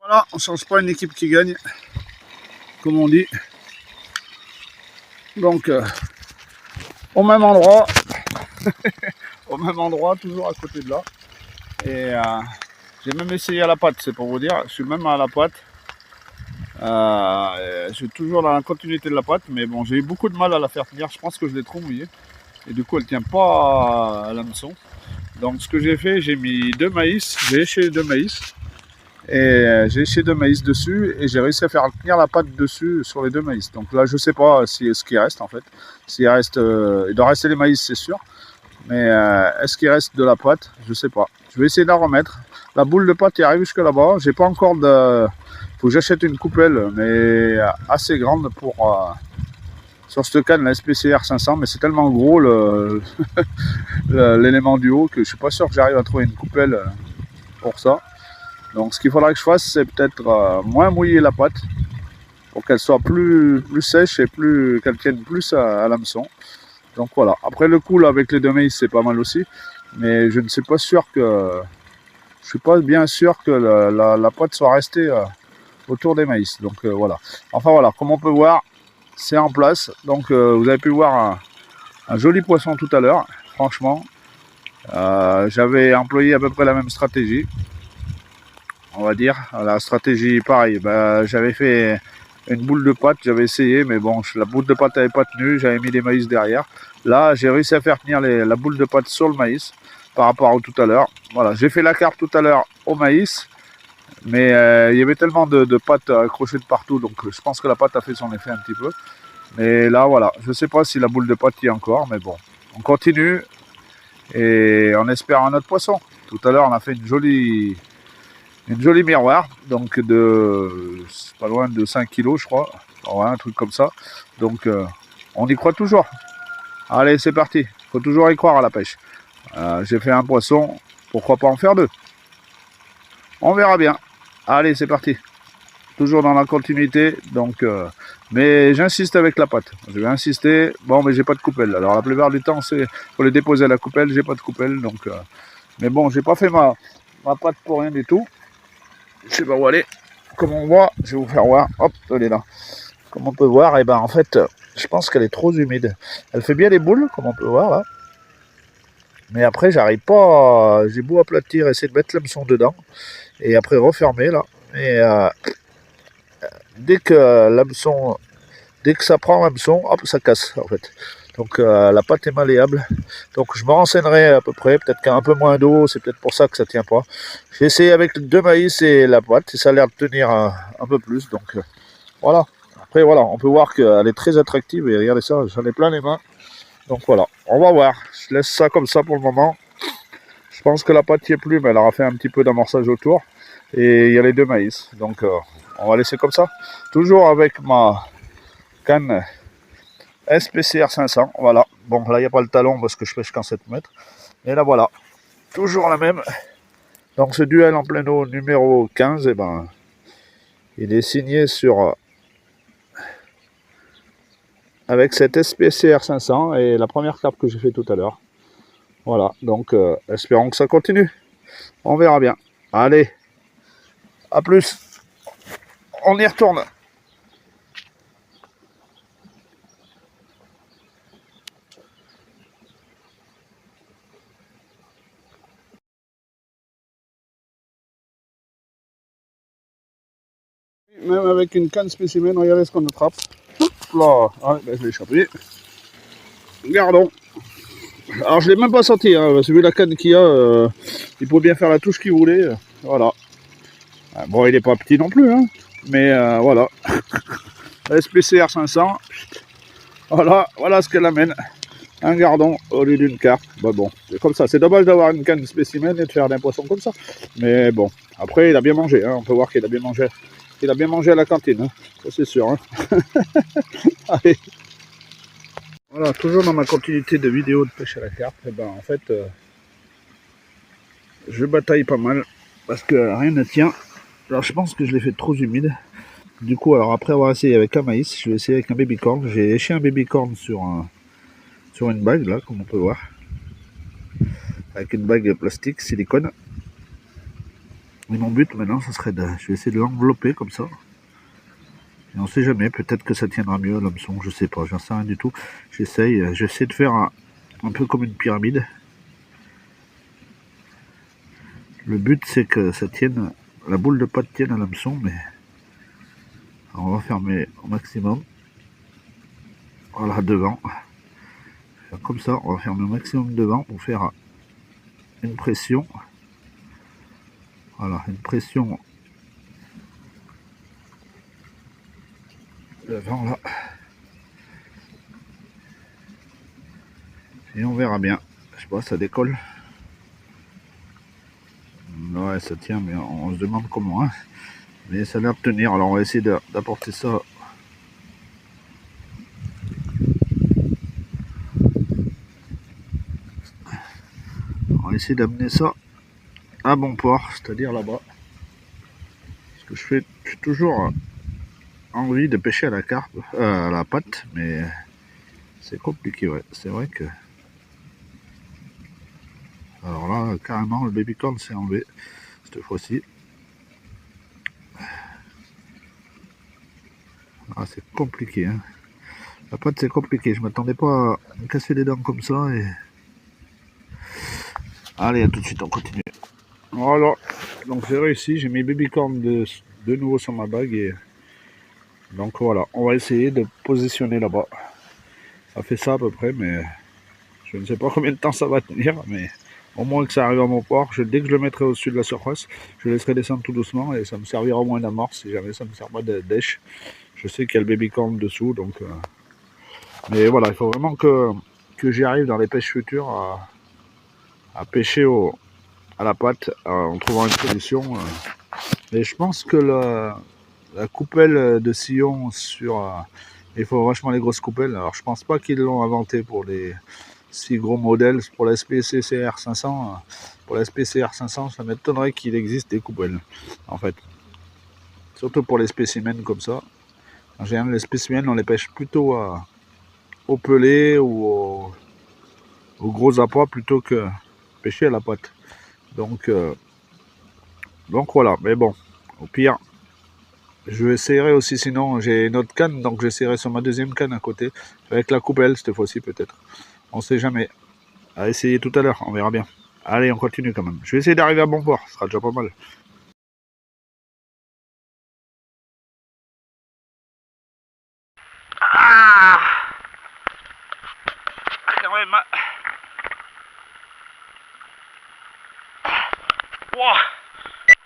Voilà, on ne change pas une équipe qui gagne, comme on dit. Donc, au même endroit, au même endroit, toujours à côté de là. Et j'ai même essayé à la patte, c'est pour vous dire. Je suis même à la patte. Je suis toujours dans la continuité de la patte, mais bon, j'ai eu beaucoup de mal à la faire tenir. Je pense que je l'ai trop mouillée. Et du coup, elle ne tient pas à l'hameçon. Donc, ce que j'ai fait, j'ai mis 2 maïs. J'ai éché 2 maïs. Et j'ai éché 2 maïs dessus. Et j'ai réussi à faire tenir la patte dessus sur les 2 maïs. Donc là, je ne sais pas ce qui reste en fait. S'il reste, il doit rester les maïs, c'est sûr. Mais est-ce qu'il reste de la pâte? Je ne sais pas. Je vais essayer de la remettre. La boule de pâte est arrivée jusque là-bas. J'ai pas encore de... Faut que j'achète une coupelle, mais assez grande pour... sur cette canne, la SPCR 500. Mais c'est tellement gros l'élément du haut que je suis pas sûr que j'arrive à trouver une coupelle pour ça. Donc ce qu'il faudra que je fasse, c'est peut-être moins mouiller la pâte pour qu'elle soit plus sèche et qu'elle tienne plus à l'hameçon. Donc voilà. Après le coup là, avec les 2 maïs, c'est pas mal aussi. Mais je ne suis pas sûr que... Je suis pas bien sûr que la pâte soit restée autour des maïs. Donc voilà. Enfin voilà, comme on peut voir, c'est en place. Donc vous avez pu voir un joli poisson tout à l'heure. Franchement, j'avais employé à peu près la même stratégie. On va dire. La stratégie, pareil. J'avais fait une boule de pâte, j'avais essayé, mais bon, la boule de pâte n'avait pas tenu, j'avais mis des maïs derrière. Là, j'ai réussi à faire tenir la boule de pâte sur le maïs par rapport à tout à l'heure. Voilà, j'ai fait la carpe tout à l'heure au maïs, mais il y avait tellement de pâte accrochée de partout, donc je pense que la pâte a fait son effet un petit peu. Mais là, voilà, je ne sais pas si la boule de pâte y est encore, mais bon, on continue et on espère un autre poisson. Tout à l'heure, on a fait une jolie miroir, donc de pas loin de 5 kilos, je crois. Ouais, un truc comme ça. Donc, on y croit toujours. Allez, c'est parti. Faut toujours y croire à la pêche. J'ai fait un poisson, pourquoi pas en faire 2? On verra bien. Allez, c'est parti. Toujours dans la continuité, donc... mais j'insiste avec la pâte. Je vais insister. Bon, mais j'ai pas de coupelle. Alors, la plupart du temps, c'est pour les déposer à la coupelle. J'ai pas de coupelle, donc... mais bon, j'ai pas fait ma pâte pour rien du tout. Je sais pas où aller. Comme on voit, je vais vous faire voir. Hop, elle est là. Comme on peut voir, et ben en fait, je pense qu'elle est trop humide. Elle fait bien les boules, comme on peut voir là. Mais après, j'arrive pas. J'ai beau aplatir, essayer de mettre l'hameçon dedans, et après refermer là. Et dès que l'hameçon, dès que ça prend l'hameçon, hop, ça casse en fait. Donc la pâte est malléable. Donc je me renseignerai à peu près, peut-être qu'un peu moins d'eau, c'est peut-être pour ça que ça tient pas. J'ai essayé avec 2 maïs et la pâte, et ça a l'air de tenir un peu plus. Donc voilà. Après voilà, on peut voir qu'elle est très attractive et regardez ça, j'en ai plein les mains. Donc voilà, on va voir. Je laisse ça comme ça pour le moment. Je pense que la pâte n'y est plus, mais elle aura fait un petit peu d'amorçage autour. Et il y a les 2 maïs. Donc on va laisser comme ça. Toujours avec ma canne SPCR 500, voilà. Bon, là, il n'y a pas le talon parce que je pêche qu'en 7 mètres. Et là, voilà. Toujours la même. Donc, ce duel en plein eau numéro 15, eh ben, il est signé sur... avec cette SPCR 500 et la première carpe que j'ai fait tout à l'heure. Voilà, donc espérons que ça continue. On verra bien. Allez, à plus. On y retourne. Même avec une canne spécimen, regardez ce qu'on attrape. Là, ouais, ben, je l'ai échappé. Gardons. Alors je l'ai même pas senti, hein, parce que vu la canne qu'il y a, il peut bien faire la touche qu'il voulait. Voilà. Bon, il n'est pas petit non plus, hein, mais voilà. SPCR 500. Voilà ce qu'elle amène. Un gardon au lieu d'une carpe. Bah bon, c'est comme ça. C'est dommage d'avoir une canne de spécimen et de faire d'un poisson comme ça. Mais bon, après, il a bien mangé. Hein. On peut voir qu'il a bien mangé. Il a bien mangé à la cantine. Hein. Ça, c'est sûr. Hein. Allez. Voilà, toujours dans ma continuité de vidéo de pêche à la carpe. Et ben, en fait, je bataille pas mal parce que rien ne tient. Alors, je pense que je l'ai fait trop humide. Du coup, alors après avoir essayé avec un maïs, je vais essayer avec un baby corn. J'ai léché un baby corn sur une bague, là, comme on peut voir. Avec une bague plastique, silicone. Et mon but maintenant, ça serait je vais essayer de l'envelopper comme ça. Et on sait jamais, peut-être que ça tiendra mieux l'hameçon, je sais pas, j'en sais rien du tout. J'essaie de faire un peu comme une pyramide. Le but c'est que ça tienne, la boule de pâte tienne à l'hameçon, mais on va fermer au maximum. Voilà, devant. Comme ça, on va fermer au maximum devant pour faire une pression. Voilà, une pression devant là. Et on verra bien. Je sais pas, ça décolle. Ouais, ça tient, mais on se demande comment. Hein. Mais ça a l'air de tenir. Alors on va essayer d'apporter ça. On va essayer d'amener ça à bon port, c'est-à-dire là-bas. Parce que j'ai toujours envie de pêcher à la carpe, à la patte, mais c'est compliqué, ouais. C'est vrai que. Alors là, carrément, le baby corn s'est enlevé cette fois-ci. Ah, c'est compliqué, hein. La pâte, c'est compliqué. Je m'attendais pas à me casser les dents comme ça. Et... Allez, à tout de suite, on continue. Voilà, donc j'ai réussi. J'ai mis baby corn de nouveau sur ma bague. Et... Donc voilà, on va essayer de positionner là-bas. Ça fait ça à peu près, mais je ne sais pas combien de temps ça va tenir. Mais au moins que ça arrive à mon port. Dès que je le mettrai au-dessus de la surface, je laisserai descendre tout doucement. Et ça me servira au moins d'amorce si jamais ça me sert pas d'èche. Je sais qu'il y a le baby corn dessous, donc... Mais voilà, il faut vraiment que j'y arrive dans les pêches futures à pêcher à la patte en trouvant une solution. Et je pense que la coupelle de sillon il faut vachement les grosses coupelles. Alors je pense pas qu'ils l'ont inventé pour les si gros modèles. Pour la SPCR 500, ça m'étonnerait qu'il existe des coupelles, en fait. Surtout pour les spécimens comme ça. En général, les spécimens, on les pêche plutôt au pelé ou au gros appât plutôt que pêcher à la patte. Donc voilà, mais bon, au pire, je essaierai aussi, sinon j'ai une autre canne, donc j'essaierai sur ma deuxième canne à côté, avec la coupelle cette fois-ci peut-être. On sait jamais. À essayer tout à l'heure, on verra bien. Allez, on continue quand même. Je vais essayer d'arriver à bon port, ce sera déjà pas mal. Ah, quand même. Wow.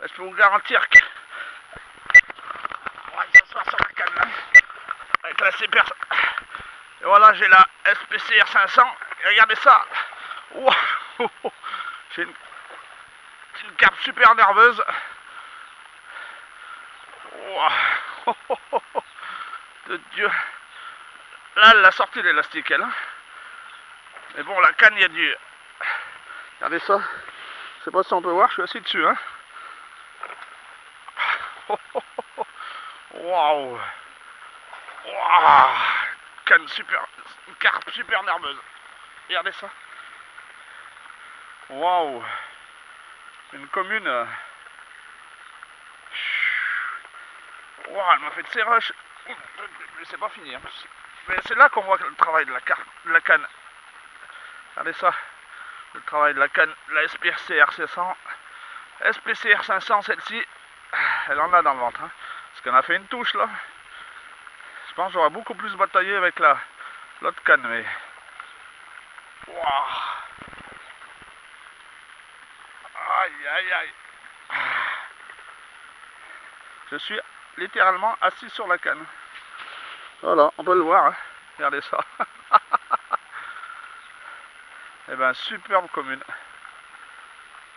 Je peux vous garantir que... On va s'asseoir sur la canne là. Avec la CPR. Et voilà, j'ai la SPCR 500. Et regardez ça. Wow. J'ai une carpe super nerveuse. Wow. De Dieu. Là, elle a sorti l'élastique, elle. Mais bon, la canne, il y a du... Regardez ça. Je sais pas si on peut voir, je suis assis dessus. Hein. Waouh. Waouh. Canne super... Une carpe super nerveuse. Regardez ça. Waouh. Une commune... Waouh, elle m'a fait de ses rushs. Mais c'est pas fini. Hein. Mais c'est là qu'on voit le travail de la canne. Regardez ça. Le travail de la canne, la SPCR 500. SPCR 500, celle-ci, elle en a dans le ventre. Hein. Parce qu'on a fait une touche là. Je pense que j'aurais beaucoup plus bataillé avec l'autre canne. Mais... Waouh. Aïe, aïe, aïe. Je suis littéralement assis sur la canne. Voilà, on peut le voir. Hein. Regardez ça. Eh ben, superbe commune.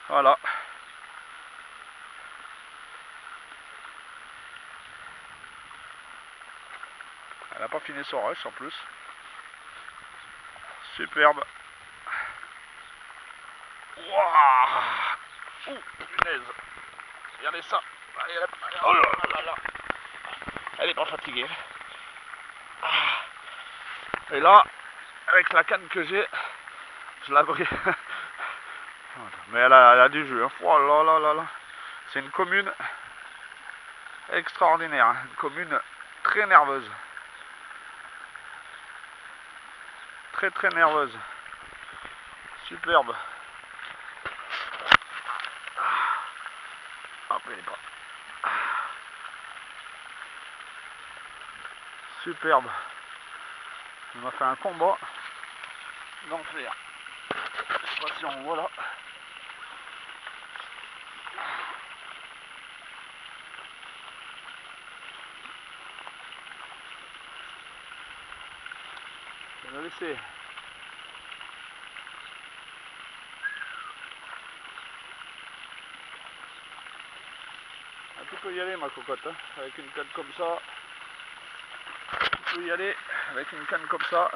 Voilà. Elle n'a pas fini son rush en plus. Superbe. Waouh. Ouh, punaise. Regardez ça. Oh là là. Elle est pas fatiguée. Et là, avec la canne que j'ai, je la brille. Mais elle a du jus. Hein. Oh là là là là. C'est une commune extraordinaire, hein. Une commune très nerveuse. Très très nerveuse. Superbe. Hop, il est pas. Superbe. On a fait un combat d'enfer. Je sais pas si on voit là. Je vais le laisser. Ah, tu peux y aller ma cocotte, hein, avec une canne comme ça. Tu peux y aller avec une canne comme ça.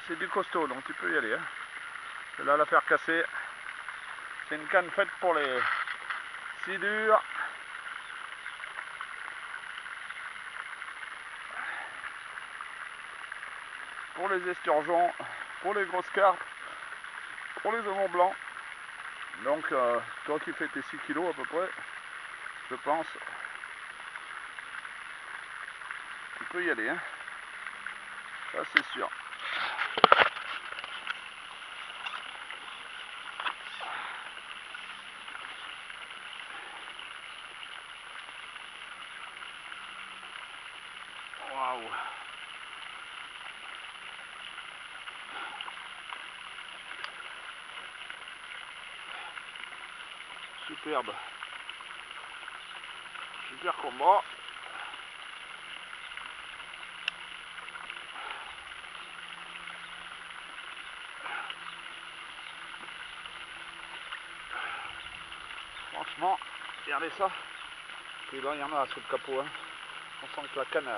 C'est du costaud, donc tu peux y aller. Hein. Je vais là la faire casser. C'est une canne faite pour les sidures. Pour les esturgeons, pour les grosses carpes, pour les aumons blancs. Donc toi qui fais tes 6 kilos à peu près, je pense, tu peux y aller. Hein. Ça c'est sûr. Waouh. Superbe. Super combat. Franchement, regardez ça. Et là, il y en a sous le capot. Hein. On sent que la canne,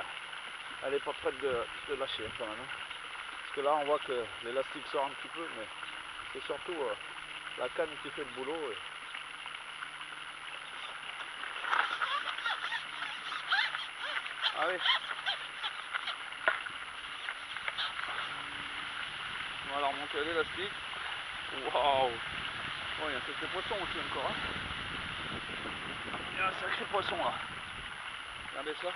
elle est pas prête de lâcher hein, quand même. Hein. Parce que là, on voit que l'élastique sort un petit peu, mais c'est surtout la canne qui fait le boulot. Allez. On va la remonter à l'élastique. Waouh. Oh, il y a un sacré poisson aussi encore. Hein. Il y a un sacré poisson là. Regardez ça.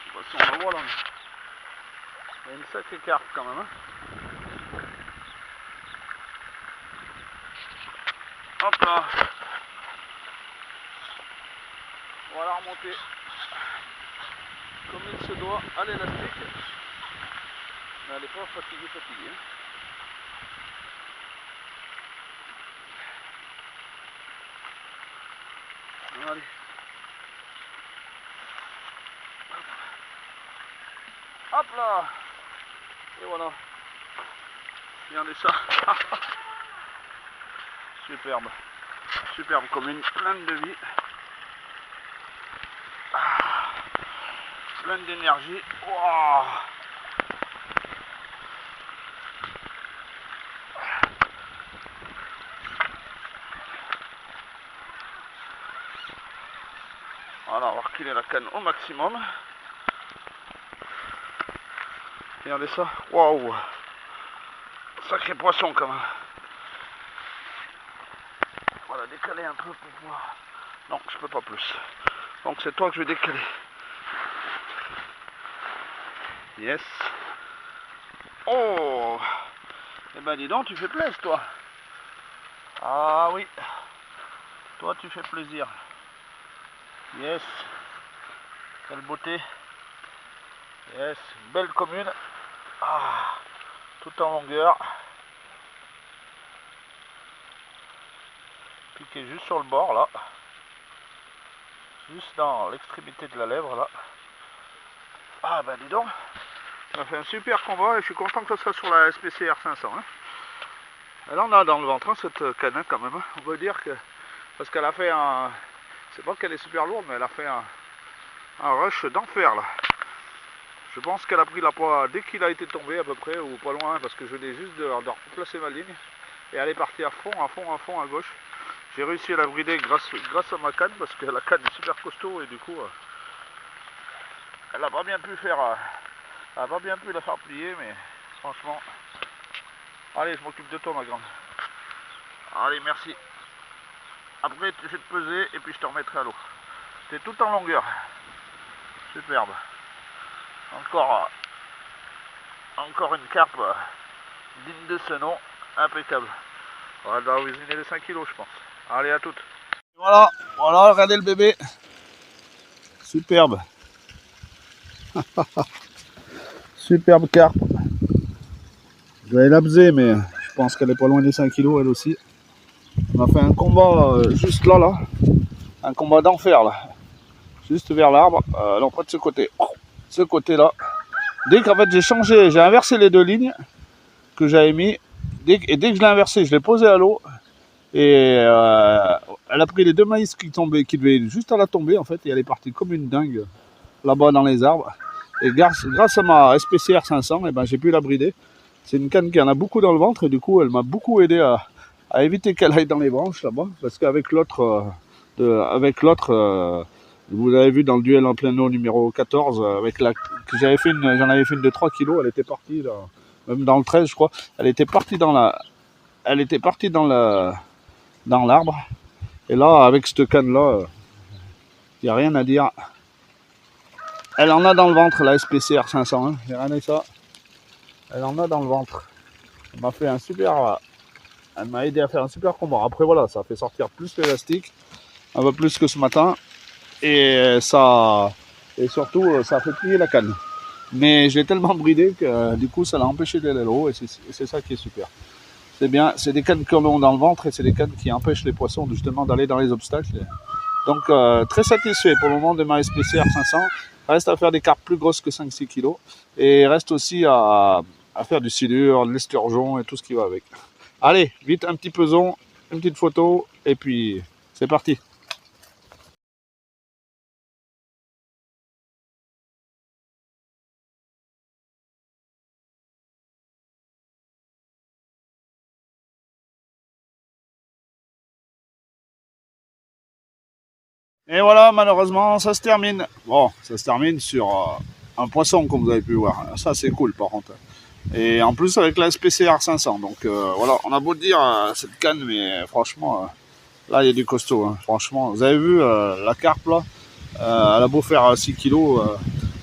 Le poisson, on le voit là. Il y a une sacrée carpe quand même. Hein. Hop là. On va la remonter comme il se doit à l'élastique. Mais elle n'est pas fatiguée. Hein. Allez. Hop là. Et voilà. Regardez ça. Superbe. Superbe commune, pleine de vie. Pleine d'énergie. Wow. Voilà, on va reculer la canne au maximum. Regardez ça. Waouh. Sacré poisson quand même. Voilà, décaler un peu pour voir. Non, je peux pas plus. Donc c'est toi que je vais décaler. Yes. Oh. Eh ben dis donc, tu fais plaisir toi. Ah oui. Toi tu fais plaisir. Yes. Quelle beauté. Yes. Belle commune. Ah. Tout en longueur. Piqué juste sur le bord là. Juste dans l'extrémité de la lèvre là. Ah ben dis donc. On a fait un super combat et je suis content que ce soit sur la SPCR 500. Hein. Et là on a dans le ventre hein, cette canne quand même. Hein. On peut dire que. Parce qu'elle a fait un. C'est pas qu'elle est super lourde, mais elle a fait un rush d'enfer là. Je pense qu'elle a pris la poids dès qu'il a été tombé à peu près, ou pas loin, parce que je venais juste de replacer ma ligne. Et elle est partie à fond à gauche. J'ai réussi à la brider grâce à ma canne, parce que la canne est super costaud et du coup, elle n'a pas bien pu faire, elle a pas bien pu la faire plier, mais franchement, Allez, je m'occupe de toi, ma grande. Allez, merci. Après, tu fais te peser et puis je te remettrai à l'eau. C'est tout en longueur. Superbe. Encore une carpe digne de ce nom. Impeccable. On va devoir usiner les 5 kilos, je pense. Allez, à toutes. Voilà, regardez le bébé. Superbe. Superbe carpe. Je vais l'abser, mais je pense qu'elle est pas loin des 5 kilos, elle aussi. On a fait un combat juste là. Un combat d'enfer, là. Juste vers l'arbre. Alors, pas de ce côté. Ce côté-là. Dès qu'en fait, j'ai inversé les deux lignes que j'avais mis. Dès que je l'ai inversé, je l'ai posé à l'eau. Et elle a pris les deux maïs qui devaient juste à la tomber, en fait. Et elle est partie comme une dingue là-bas dans les arbres. Et grâce à ma SPCR 500, eh ben, j'ai pu la brider. C'est une canne qui en a beaucoup dans le ventre. Et du coup, elle m'a beaucoup aidé à éviter qu'elle aille dans les branches là-bas. Parce qu'avec l'autre, vous l'avez vu dans le duel en plein eau numéro 14, j'en avais fait une de 3 kilos. Elle était partie, là, même dans le 13, je crois. Elle était partie dans l'arbre. Et là, avec cette canne-là, il n'y a rien à dire. Elle en a dans le ventre, la SPCR 500. J'ai regardé ça. Elle en a dans le ventre. Elle m'a aidé à faire un super combat. Après, voilà, ça a fait sortir plus l'élastique, un peu plus que ce matin. Et surtout, ça a fait plier la canne. Mais je l'ai tellement bridé que du coup, ça l'a empêché d'aller à l'eau. Et c'est ça qui est super. C'est bien, c'est des cannes qu'on a dans le ventre et c'est des cannes qui empêchent les poissons justement d'aller dans les obstacles. Donc très satisfait pour le moment de ma SPCR 500. Reste à faire des carpes plus grosses que 5-6 kg. Et reste aussi à faire du silure, de l'esturgeon et tout ce qui va avec. Allez, vite un petit peson, une petite photo et puis c'est parti. Et voilà, malheureusement, ça se termine. Bon, ça se termine sur un poisson, comme vous avez pu voir. Ça, c'est cool, par contre. Et en plus, avec la SPCR 500. Donc, voilà, on a beau dire cette canne, mais franchement, là, il y a du costaud. Hein. Franchement, vous avez vu la carpe, là, elle a beau faire 6 kilos,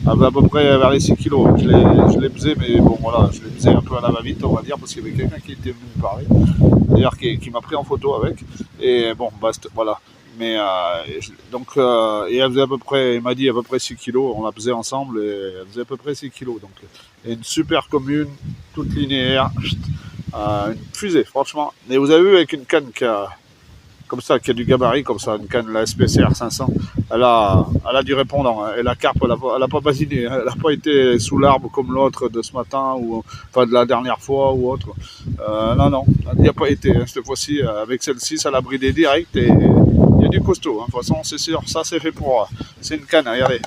elle va à peu près vers les 6 kilos. Je l'ai pesé, mais bon, voilà, je l'ai pesé un peu à la va-vite, on va dire, parce qu'il y avait quelqu'un qui était venu me parler. D'ailleurs, qui m'a pris en photo avec. Et bon, voilà. Mais donc, et elle faisait à peu près, il m'a dit à peu près 6 kilos, on la pesait ensemble et elle faisait à peu près 6 kilos. Donc, une super commune, toute linéaire, une fusée, franchement. Et vous avez vu avec une canne comme ça, qui a du gabarit, comme ça, une canne, la SPCR 500, elle a du répondant. Hein, et la carpe, elle a pas basiné, hein, elle n'a pas été sous l'arbre comme l'autre de ce matin, ou enfin de la dernière fois ou autre. Non, elle n'y a pas été. Hein, cette fois-ci, avec celle-ci, ça l'a bridé direct et il y a du costaud. Hein. De toute façon, c'est sûr, ça c'est fait pour. C'est une canne, hein, regardez.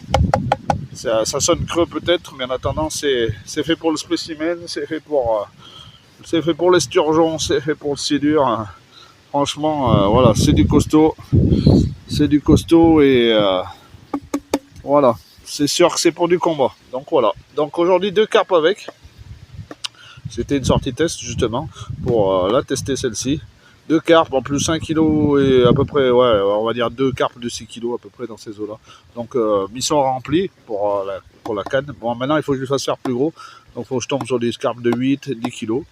Ça sonne creux peut-être, mais en attendant, c'est fait pour le spécimen, c'est fait pour l'esturgeon, c'est fait pour le silure. Hein. Franchement, voilà, c'est du costaud. C'est du costaud et voilà. C'est sûr que c'est pour du combat. Donc voilà. Donc aujourd'hui, 2 carpes avec. C'était une sortie test justement pour la tester celle-ci. 2 carpes en plus 5 kg et à peu près, ouais, on va dire 2 carpes de 6 kg à peu près dans ces eaux-là. Donc mission remplie pour la canne. Bon, maintenant il faut que je lui fasse faire plus gros. Donc il faut que je tombe sur des carpes de 8, 10 kg.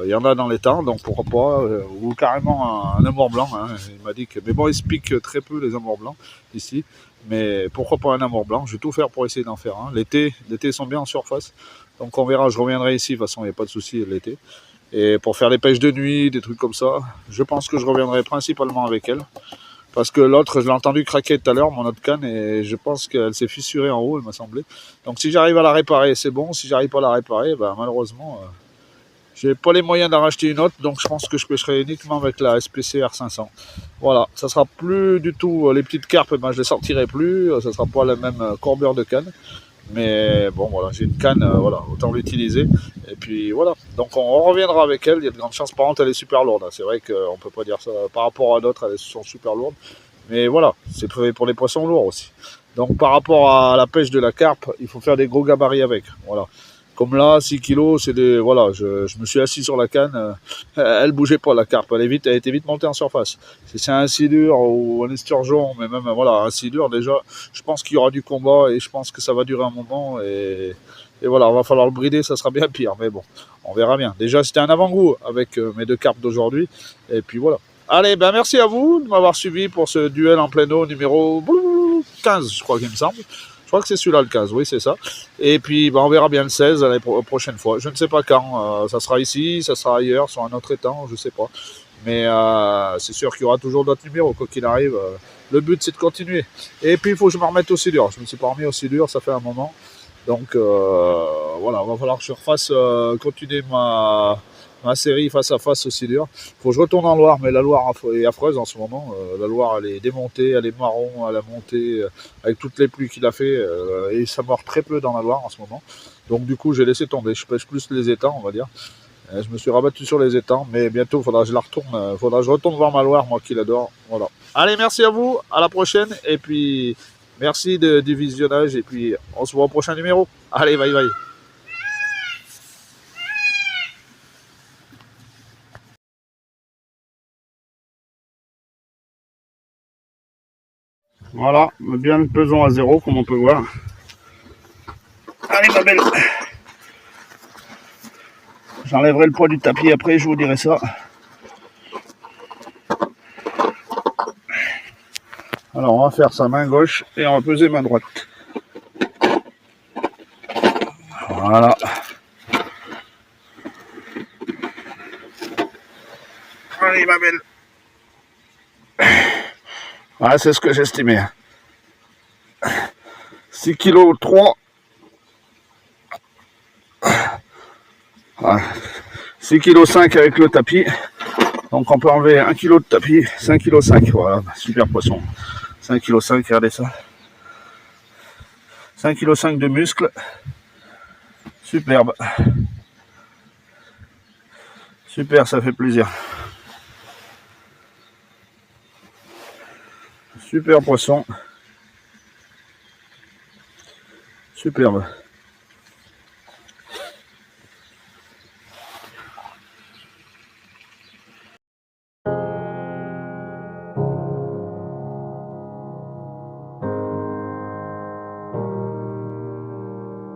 Il y en a dans les temps, donc pourquoi pas. Ou carrément un amour blanc. Hein. Il m'a dit que. Mais bon, ils se piquent très peu les amours blancs ici. Mais pourquoi pas un amour blanc? Je vais tout faire pour essayer d'en faire un. L'été, ils sont bien en surface. Donc on verra, je reviendrai ici. De toute façon, il n'y a pas de souci l'été. Et pour faire des pêches de nuit, des trucs comme ça, je pense que je reviendrai principalement avec elle. Parce que l'autre, je l'ai entendu craquer tout à l'heure, mon autre canne, et je pense qu'elle s'est fissurée en haut, il m'a semblé. Donc si j'arrive à la réparer, c'est bon. Si j'arrive pas à la réparer, ben, malheureusement, j'ai pas les moyens d'en racheter une autre. Donc je pense que je pêcherai uniquement avec la SPCR 500. Voilà, ça sera plus du tout les petites carpes, ben, je les sortirai plus. Ça sera pas la même courbeur de canne. Mais bon, voilà, j'ai une canne, voilà, autant l'utiliser. Et puis voilà, donc on reviendra avec elle. Il y a de grandes chances. Par contre, elle est super lourde. Hein. C'est vrai qu'on peut pas dire ça par rapport à d'autres, elles sont super lourdes. Mais voilà, c'est prévu pour les poissons lourds aussi. Donc par rapport à la pêche de la carpe, il faut faire des gros gabarits avec. Voilà. Comme là, 6 kilos, c'est des. Voilà, je me suis assis sur la canne, elle bougeait pas la carpe, elle était vite montée en surface. Si c'est un silure ou un esturgeon, mais même voilà, un silure déjà, je pense qu'il y aura du combat et je pense que ça va durer un moment et voilà, on va falloir le brider, ça sera bien pire, mais bon, on verra bien. Déjà, c'était un avant-goût avec mes 2 carpes d'aujourd'hui, et puis voilà. Allez, ben merci à vous de m'avoir suivi pour ce duel en plein eau numéro 15, je crois qu'il me semble. Je crois que c'est celui-là le 15, oui, c'est ça. Et puis, ben, on verra bien le 16 la prochaine fois. Je ne sais pas quand. Ça sera ici, ça sera ailleurs, sur un autre étang, je ne sais pas. Mais c'est sûr qu'il y aura toujours d'autres numéros, quoi qu'il arrive. Le but, c'est de continuer. Et puis, il faut que je me remette au silure. Je ne me suis pas remis au silure, ça fait un moment. Donc, voilà, il va falloir que je refasse continuer ma série face à face au silure. Il faut que je retourne en Loire, mais la Loire est affreuse en ce moment. La Loire, elle est démontée, elle est marron, elle a monté avec toutes les pluies qu'il a fait. Et ça mord très peu dans la Loire en ce moment. Donc du coup, j'ai laissé tomber. Je pêche plus les étangs, on va dire. Je me suis rabattu sur les étangs, mais bientôt, il faudra que je la retourne. Faudra que je retourne voir ma Loire, moi qui l'adore. Voilà. Allez, merci à vous. À la prochaine. Et puis, merci du visionnage. Et puis, on se voit au prochain numéro. Allez, bye bye. Voilà, bien le pesant à 0, comme on peut voir. Allez, ma belle. J'enlèverai le poids du tapis après, je vous dirai ça. Alors, on va faire sa main gauche et on va peser main droite. Voilà. Allez, ma belle. Ouais, c'est ce que j'estimais. 6 kg 3. Ouais. 6 kg 5 avec le tapis. Donc on peut enlever 1 kg de tapis, 5 kg 5. Voilà, super poisson. 5 kg 5, regardez ça. 5 kg 5 de muscles. Superbe. Super, ça fait plaisir. Super poisson. Superbe.